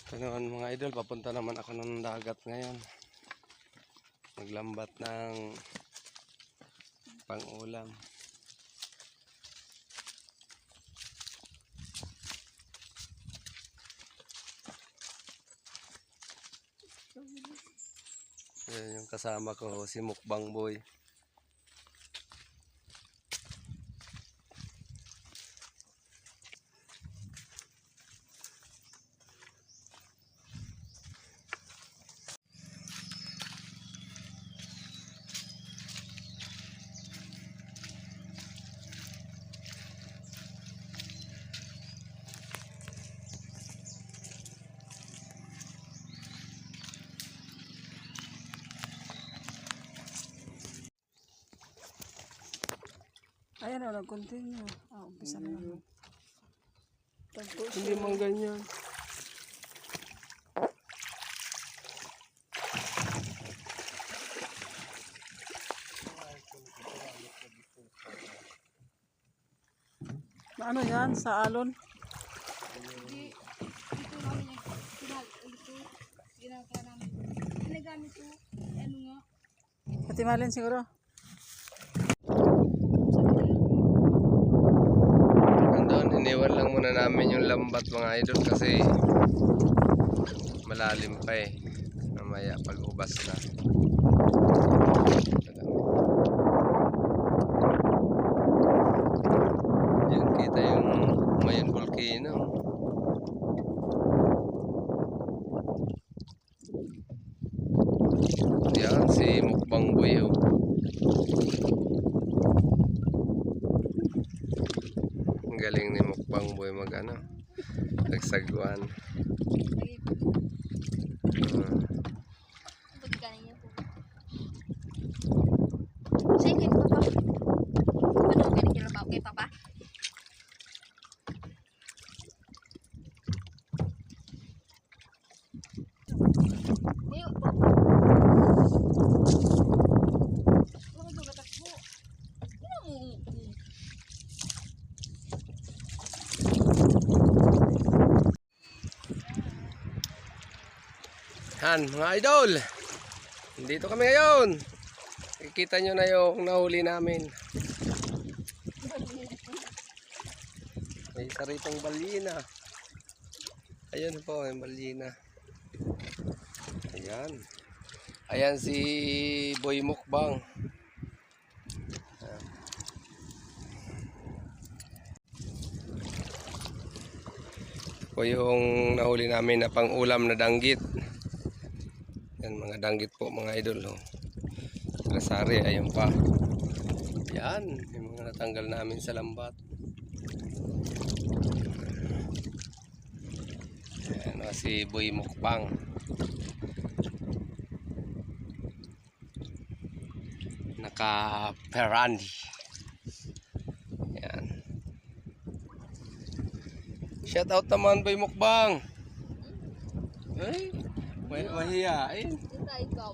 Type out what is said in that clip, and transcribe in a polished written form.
Ito naman mga idol, papunta naman ako ng dagat ngayon. Maglambat ng pang-ulam. Ayan yung kasama ko, si Mukbang Boy. Ayan o, nag-continue. Umpisa na naman. Hindi man ganyan. Ano yan? Sa alon? Hindi. Ito namin ginagawa namin. Ginagamit ko. Ano nga? Katimalin siguro. Andun, iniwan lang muna namin yung lambat mga idol kasi malalim pa eh. Mamaya pag ubas na. Yan, kita yung Mayon Volcano. Yan, si Mukbang Boy. Oh. Ang galing ni Mukbang Boy nagsagwan. Pagkain niya po. Sige, papa. Ano ka kinikilabaw kay papa? Niyo, papa. Ano ba takbo? Ano mo? Han, mga idol. Dito kami ngayon. Kikita nyo na yung nahuli namin. May saritong balyena. Ayun po, yung balyena. Ayan. Ayan si Boy Mukbang. Po yung nahuli namin na pang-ulam na danggit. Yan, mga danggit po mga idol. Oh. Lasari, ayun pa. Yan, yung mga natanggal namin sa lambat. Yan, si Boy Mukbang. Naka-perandi. Yan. Shout out naman Boy Mukbang. Ay, mahihain. Ito ikaw.